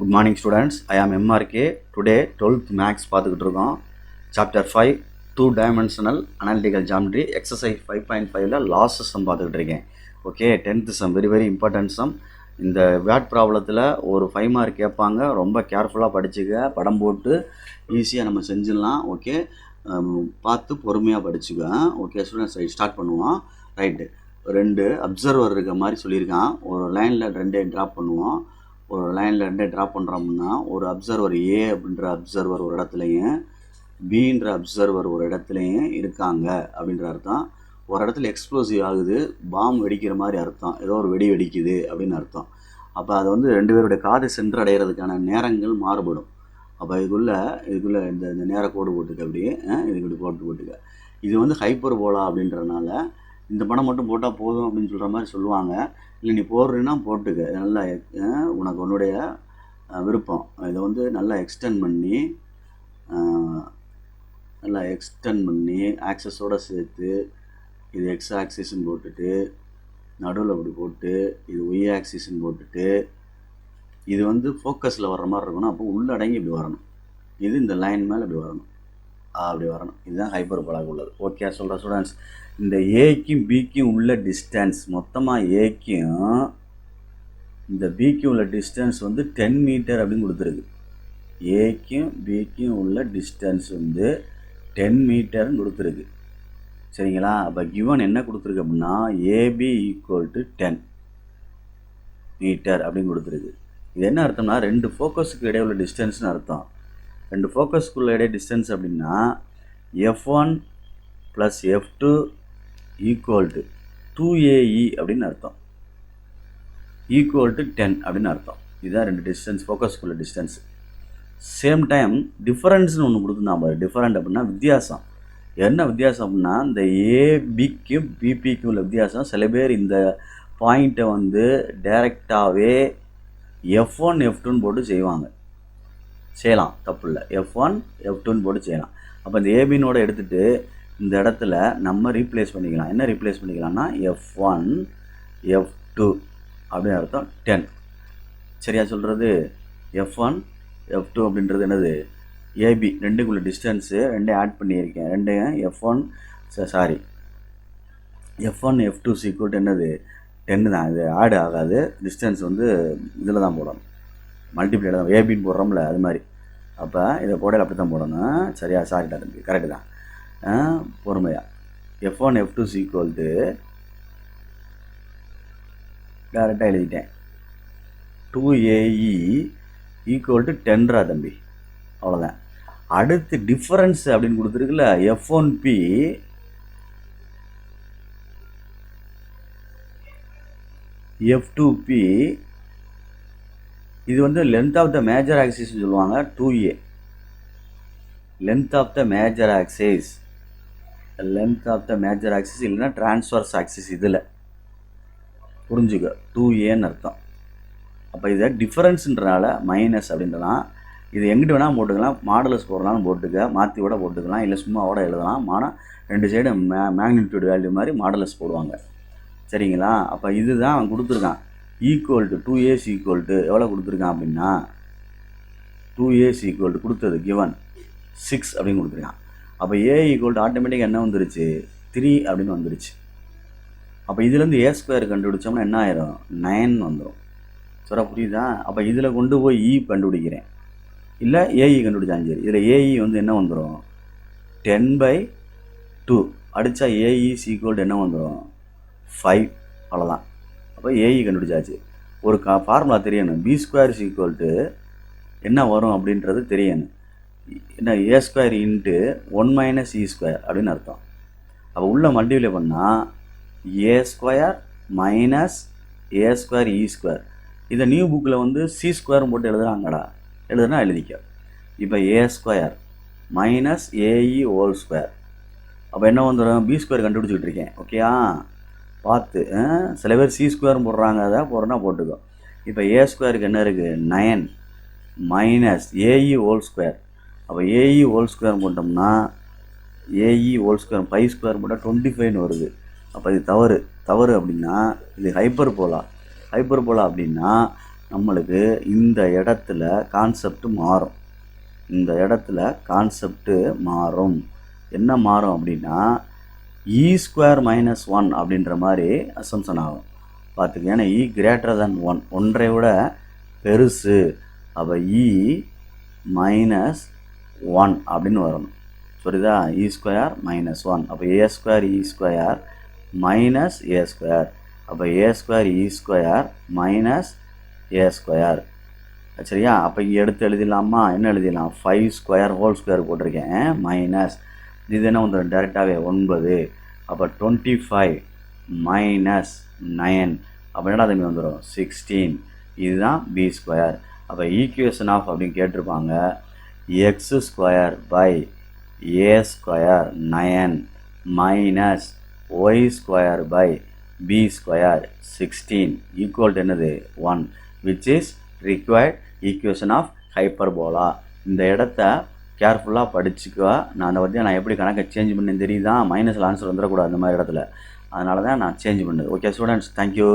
Good morning students, I am MRK. Today 12th Max பார்த்துக்கிட்டு இருக்கோம். Chapter 5 2 dimensional analytical geometry exercise 5.5ல last sum பார்த்துக்கிட்டு இருக்கேன். Okay, 10th sum very important sum. இந்த word ப்ராப்ளத்தில் ஒரு 5 மார்க் கேட்பாங்க. ரொம்ப கேர்ஃபுல்லாக படிச்சுக்க, படம் போட்டு ஈஸியாக நம்ம செஞ்சிடலாம். ஓகே, பார்த்து பொறுமையாக படிச்சுக்க. ஓகே ஸ்டூடெண்ட்ஸ், ஸ்டார்ட் பண்ணுவோம். ரைட்டு, 2 அப்சர்வர் இருக்க மாதிரி சொல்லியிருக்கான். ஒரு லைனில் 2 ட்ராப் பண்ணுவோம். ஒரு லைனில் 2 ட்ராப் பண்ணுறோம்னா ஒரு அப்சர்வர் ஏ அப்படின்ற அப்சர்வர் ஒரு இடத்துலையும் பின்ற அப்சர்வர் ஒரு இடத்துலையும் இருக்காங்க அப்படின்ற அர்த்தம். ஒரு இடத்துல எக்ஸ்ப்ளோசிவ் ஆகுது, பாம் வெடிக்கிற மாதிரி அர்த்தம், ஏதோ ஒரு வெடி வெடிக்குது அப்படின்னு அர்த்தம். அப்போ அது வந்து 2 பேருடைய காது சென்று அடைகிறதுக்கான நேரங்கள் மாறுபடும். அப்போ இதுக்குள்ளே இந்த நேர கோடு போட்டுக்க, அப்படியே இதுக்கு இப்படி போட்டுக்க. இது வந்து ஹைப்பர் போலா அப்படின்றதுனால இந்த படம் மட்டும் போட்டால் போதும் அப்படின்னு சொல்கிற மாதிரி சொல்லுவாங்க. இல்லை நீ போடுறீன்னா போட்டுக்க, நல்லா உனக்கு உன்னுடைய விருப்பம். இதை வந்து நல்லா எக்ஸ்டெண்ட் பண்ணி ஆக்சஸோடு சேர்த்து இது எக்ஸ் ஆக்சிஸ்ன்னு போட்டுட்டு நடுவில் அப்படி போட்டு இது ஒய் ஆக்சிஸ்ன்னு போட்டுட்டு இது வந்து ஃபோக்கஸில் வர்ற மாதிரி இருக்கணும். அப்போ உள்ளடங்கி இப்படி வரணும். இது இந்த லைன் மேலே இப்படி வரணும், அப்படி வரணும். இதுதான் ஹைப்பர் போலாக உள்ளது. ஓகே சொல்கிற ஸ்டூடெண்ட்ஸ், இந்த ஏக்கும் பிக்கும் உள்ள டிஸ்டன்ஸ், மொத்தமாக ஏக்கும் இந்த பிக்கும் உள்ள டிஸ்டன்ஸ் வந்து 10 மீட்டர் அப்படின்னு கொடுத்துருக்கு. ஏக்கும் பிக்கும் உள்ள டிஸ்டன்ஸ் வந்து 10 மீட்டர்னு கொடுத்துருக்கு. சரிங்களா? அப்போ கிவன் என்ன கொடுத்துருக்கு அப்படின்னா ஏபி ஈக்குவல் டு 10 மீட்டர் அப்படின்னு கொடுத்துருக்கு. இது என்ன அர்த்தம்னா 2 ஃபோக்கஸுக்கு இடையே உள்ள டிஸ்டன்ஸ்னு அர்த்தம். 2 ஃபோக்கஸ்க்குள்ள இடையே டிஸ்டன்ஸ் அப்படின்னா F1 plus F2 equal to 2AE அப்படின்னு அர்த்தம். ஈக்குவல் டு 10 அப்படின்னு அர்த்தம். இதுதான் 2 டிஸ்டன்ஸ், ஃபோக்கஸ்க்குள்ள டிஸ்டன்ஸ். சேம் டைம் டிஃபரன்ஸ்னு ஒன்று கொடுத்துருந்தான் பாரு. டிஃபரண்ட் அப்படின்னா வித்தியாசம். என்ன வித்தியாசம் அப்படின்னா இந்த ஏபிக்கும் பிபிக்கும் உள்ள வித்தியாசம். சில பேர் இந்த பாயிண்ட்டை வந்து டைரெக்டாகவே F1 F2ன்னு போட்டு செய்யலாம், தப்பு இல்லை. F1 F2ன்னு போட்டு செய்யலாம். அப்போ இந்த ஏபினோட எடுத்துகிட்டு இந்த இடத்துல நம்ம ரீப்ளேஸ் பண்ணிக்கலாம். என்ன ரீப்ளேஸ் பண்ணிக்கலாம்னா F1 F2 அப்படின்னு அர்த்தம் 10. சரியா சொல்கிறது? F1 F2 அப்படின்றது என்னது? ஏபி ரெண்டுக்குள்ள டிஸ்டன்ஸு 2 ஆட் பண்ணியிருக்கேன். 2 F1 F2 சீக்வல் என்னது? 10 தான். இது ஆட் ஆகாது. டிஸ்டன்ஸ் வந்து இதில் தான் போடணும், மல்டிப்ளைல தான். ஏபின்னு போடுறோம்ல அது மாதிரி. அப்போ இதை போடையில் அப்படி தான் போடணும். சரியா? சாரிட்டா தம்பி, கரெக்டு தான். பொறுமையாக F1 F2 சீக்வல் டு டேரெக்டாக எழுதிட்டேன் 2AE ஈக்குவல் டு 10 தம்பி, அவ்வளோதான். அடுத்து டிஃபரன்ஸ் அப்படின்னு கொடுத்துருக்குல்ல, F1P F2P இது வந்து length of the major axis சொல்லுவாங்க. 2A length of the major axis, இல்லைன்னா டிரான்ஸ்வர்ஸ் ஆக்சிஸ். இதில் புரிஞ்சுக்க 2Aன்னு அர்த்தம். அப்போ இதை டிஃபரன்ஸுன்றனால மைனஸ் அப்படின்றலாம். இது எங்கிட்ட வேணால் போட்டுக்கலாம், மாடலஸ் போடுறனாலும் போட்டுக்க, மாற்றி கூட போட்டுக்கலாம், இல்லை சும்மாவோட எழுதலாம். ஆனால் 2 சைடு மேக்னிடியூட் வேல்யூ மாதிரி மாடலஸ் போடுவாங்க. சரிங்களா? அப்போ இதுதான் அவன் கொடுத்துருக்கான். Equal to 2A equal to எவ்வளோ கொடுத்துருக்கான் அப்படின்னா 2A ஈக்குவல் டு கொடுத்தது கிவன் 6 அப்படின்னு கொடுத்துருக்கான். அப்போ A ஈக்குவல் டு ஆட்டோமேட்டிக்காக என்ன வந்துருச்சு? 3 அப்படின்னு வந்துருச்சு. அப்போ இதுலேருந்து A² கண்டுபிடிச்சோம்னா என்ன ஆயிரும்? 9 வந்துடும். சொல்ல புரியுதா? அப்போ இதில் கொண்டு போய் E கண்டுபிடிக்கிறேன், இல்லை AE கண்டுபிடிச்சாலும் சரி. இதில் AE வந்து என்ன வந்துடும்? 10/2 அடித்தா AE ஈக்குவல் டு என்ன வந்துடும்? 5. அவ்வளோதான். அப்போ AE கண்டுபிடிச்சாச்சு. ஒரு ஃபார்முலா தெரியணும். B² ஈக்குவல் டு என்ன வரும் அப்படின்றது தெரியணும். என்ன? A² இன்ட்டு 1 - E² அப்படின்னு அர்த்தம். அப்போ உள்ள மல்டிப்ளை பண்ணால் A² மைனஸ் A² E². இதை நியூ புக்கில் வந்து C² போட்டு எழுதுறாங்கடா. எழுதுனா எழுதிக்க. இப்போ A² மைனஸ் AE ஹோல்². அப்போ என்ன வந்துடும்? B² கண்டுபிடிச்சிக்கிட்டு இருக்கேன். ஓகேயா? பார்த்து. சில பேர் C² போடுறாங்க, அதை போடுறனா போட்டுக்கோ. இப்போ A² என்ன இருக்குது? 9 மைனஸ் AE ஹோல்². அப்போ AE ஹோல்² போட்டோம்னா AE ஹோல்² 5² போட்டால் 25ன்னு வருது. அப்போ இது தவறு அப்படின்னா இது ஹைப்பர் போலா அப்படின்னா நம்மளுக்கு இந்த இடத்துல கான்செப்ட் மாறும். இந்த இடத்துல கான்செப்ட் மாறும். என்ன மாறும் அப்படின்னா e² - 1 அப்படின்ற மாதிரி அசம்ஷன் ஆகும். பார்த்துக்க, ஏன்னா e greater than 1, ஒன்றை விட பெருசு. அப்போ e - 1 அப்படின்னு வரணும். புரியுதா? e² - 1. அப்போ a² e² -a². அப்போ a² e² -a². சரியா? அப்போ இங்கே எடுத்து எழுதிடலாமா? என்ன எழுதிடலாம்? 5² ஹோல் ஸ்கொயர் போட்டிருக்கேன் மைனஸ் இது என்ன வந்துடும்? டேரெக்டாகவே 9. அப்போ 25 - 9. அப்போ என்னடா தம்பி வந்துடும்? 16. இதுதான் b². அப்போ ஈக்குவேஷன் ஆஃப் அப்படின்னு கேட்டிருப்பாங்க. x² / a² 9 minus y² / b² 16 equal to என்னது? 1, which is required equation of hyperbola. இந்த இடத்த கேர்ஃபுல்லாக படிச்சுக்கோ. நான் எப்படி கணக்கை சேஞ்ச் பண்ணேன்னு தெரியுதா? மைனஸில் ஆன்சர் வந்துடக்கூடாது அந்த மாதிரி இடத்துல. அதனால தான் நான் சேஞ்ச் பண்ணது. Okay students, thank you.